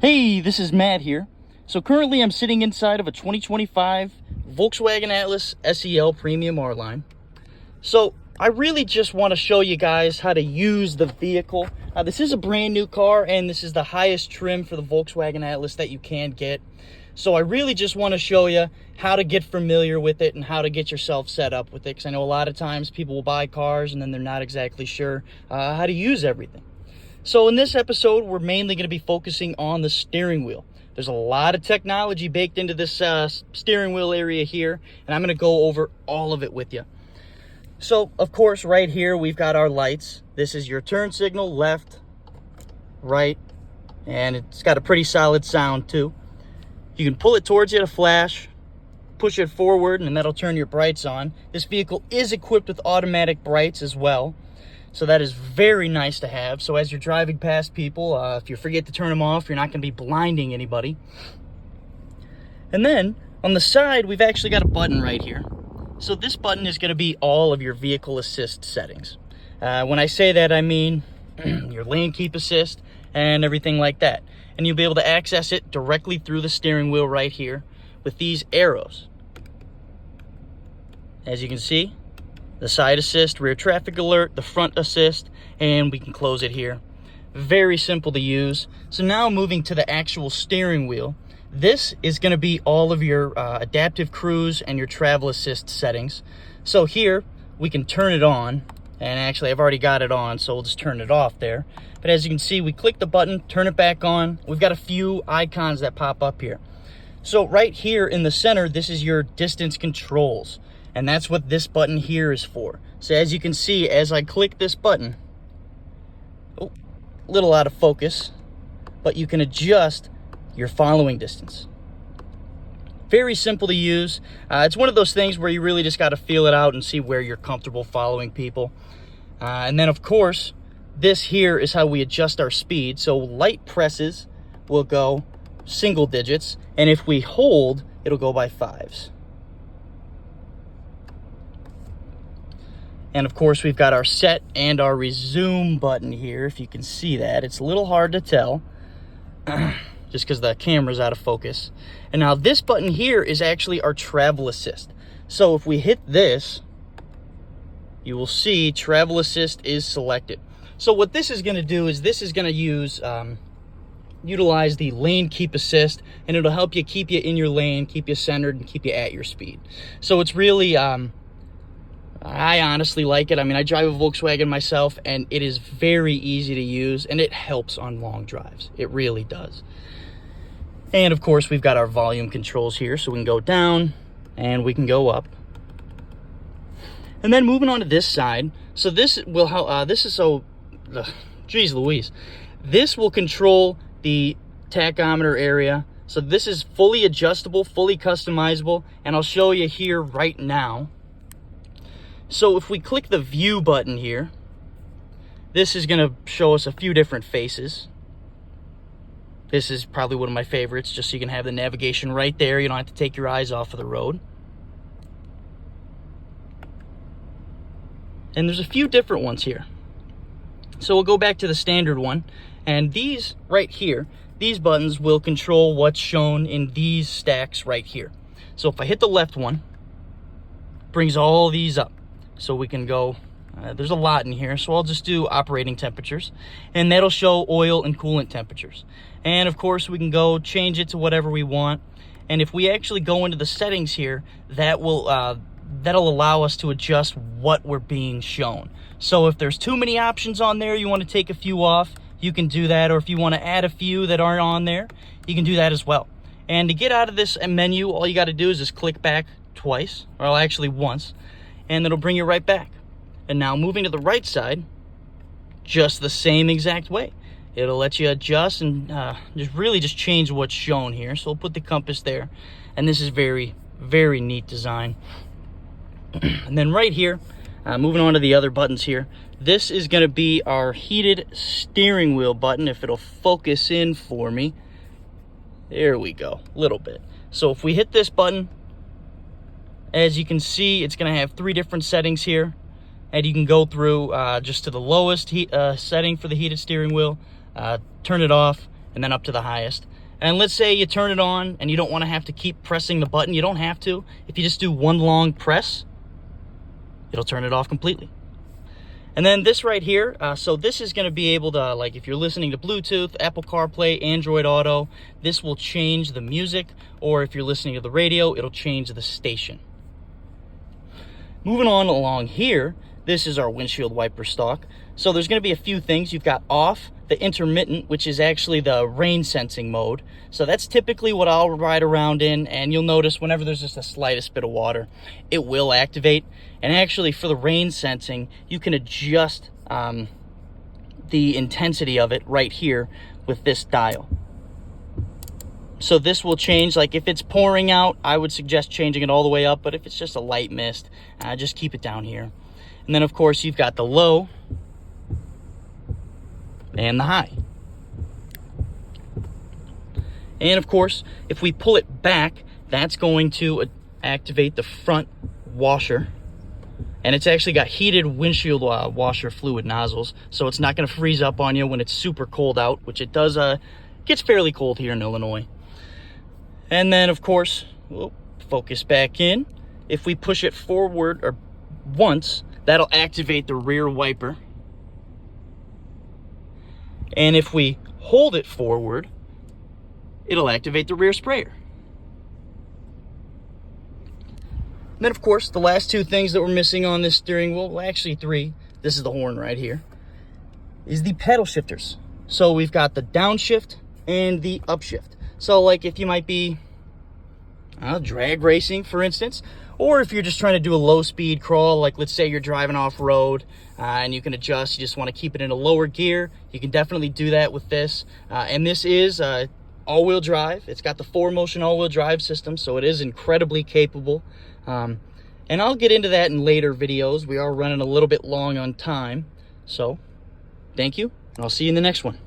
Hey, this is Matt here. So currently I'm sitting inside of a 2025 Volkswagen Atlas SEL Premium R-Line. So I really just want to show you guys how to use the vehicle. This is a brand new car and this is the highest trim for the Volkswagen Atlas that you can get. So I really just want to show you how to get familiar with it and how to get yourself set up with it. Because I know a lot of times people will buy cars and then they're not exactly sure how to use everything. So in this episode, we're mainly going to be focusing on the steering wheel. There's a lot of technology baked into this steering wheel area here, and I'm going to go over all of it with you. So, of course, right here, we've got our lights. This is your turn signal, left, right, and it's got a pretty solid sound, too. You can pull it towards you to flash, push it forward, and that'll turn your brights on. This vehicle is equipped with automatic brights as well. So that is very nice to have. So as you're driving past people, if you forget to turn them off, you're not going to be blinding anybody. And then on the side, we've actually got a button right here. So this button is going to be all of your vehicle assist settings. When I say that, I mean your lane keep assist and everything like that. And you'll be able to access it directly through the steering wheel right here with these arrows. As you can see, the side assist, rear traffic alert, the front assist, and we can close it here. Very simple to use. So now moving to the actual steering wheel, this is going to be all of your adaptive cruise and your travel assist settings. So here we can turn it on, and actually I've already got it on, so we'll just turn it off there. But as you can see, we click the button, turn it back on. We've got a few icons that pop up here. So right here in the center, this is your distance controls. And that's what this button here is for. So as you can see, as I click this button, a little out of focus, but you can adjust your following distance. Very simple to use. It's one of those things where you really just got to feel it out and see where you're comfortable following people. And then of course, this here is how we adjust our speed. So light presses will go single digits, and if we hold, it'll go by fives. And of course, we've got our set and our resume button here. If you can see that, it's a little hard to tell just because the camera's out of focus. And now this button here is actually our travel assist. So if we hit this, you will see travel assist is selected. So what this is going to do is this is going to utilize the lane keep assist, and it'll help you keep you in your lane, keep you centered, and keep you at your speed. So it's really I honestly like it. I mean, I drive a Volkswagen myself, and it is very easy to use, and it helps on long drives. It really does. And of course, we've got our volume controls here, so we can go down and we can go up. And then moving on to this side, so this will help. Geez Louise, this will control the tachometer area. So this is fully adjustable, fully customizable, and I'll show you here right now. So if we click the view button here, this is going to show us a few different faces. This is probably one of my favorites, just so you can have the navigation right there. You don't have to take your eyes off of the road. And there's a few different ones here. So we'll go back to the standard one. And these right here, these buttons will control what's shown in these stacks right here. So if I hit the left one, it brings all these up. So we can go, there's a lot in here, so I'll just do operating temperatures, and that'll show oil and coolant temperatures. And of course, we can go change it to whatever we want. And if we actually go into the settings here, that will that'll allow us to adjust what we're being shown. So if there's too many options on there, you want to take a few off, you can do that. Or if you want to add a few that aren't on there, you can do that as well. And to get out of this menu, all you got to do is just click back twice, or actually once, and it'll bring you right back. And now moving to the right side, just the same exact way. It'll let you adjust and just change what's shown here. So we'll put the compass there, and this is very, very neat design. And then right here, moving on to the other buttons here, this is going to be our heated steering wheel button. If it'll focus in for me, there we go, a little bit. So if we hit this button, as you can see, it's going to have 3 different settings here, and you can go through just to the lowest setting for the heated steering wheel, turn it off, and then up to the highest. And let's say you turn it on and you don't want to have to keep pressing the button. You don't have to. If you just do one long press, it'll turn it off completely. And then this right here, so this is going to be able to, like if you're listening to Bluetooth, Apple CarPlay, Android Auto, this will change the music, or if you're listening to the radio, it'll change the station. Moving on along here, this is our windshield wiper stalk. So there's going to be a few things. You've got off, the intermittent, which is actually the rain sensing mode. So that's typically what I'll ride around in, and you'll notice whenever there's just the slightest bit of water, it will activate. And actually for the rain sensing, you can adjust the intensity of it right here with this dial. So this will change, like if it's pouring out, I would suggest changing it all the way up, but if it's just a light mist, just keep it down here. And then of course you've got the low and the high. And of course, if we pull it back, that's going to activate the front washer. And it's actually got heated windshield washer fluid nozzles, so it's not going to freeze up on you when it's super cold out, which it does. Gets fairly cold here in Illinois. And then of course, focus back in. If we push it forward or once, that'll activate the rear wiper. And if we hold it forward, it'll activate the rear sprayer. And then of course, the last two things that we're missing on this steering wheel, well actually three, this is the horn right here, is the pedal shifters. So we've got the downshift and the upshift. So like if you might be drag racing, for instance, or if you're just trying to do a low speed crawl, like let's say you're driving off road and you can adjust, you just want to keep it in a lower gear, you can definitely do that with this. And this is all-wheel drive. It's got the 4Motion all-wheel drive system, so it is incredibly capable. And I'll get into that in later videos. We are running a little bit long on time. So thank you, and I'll see you in the next one.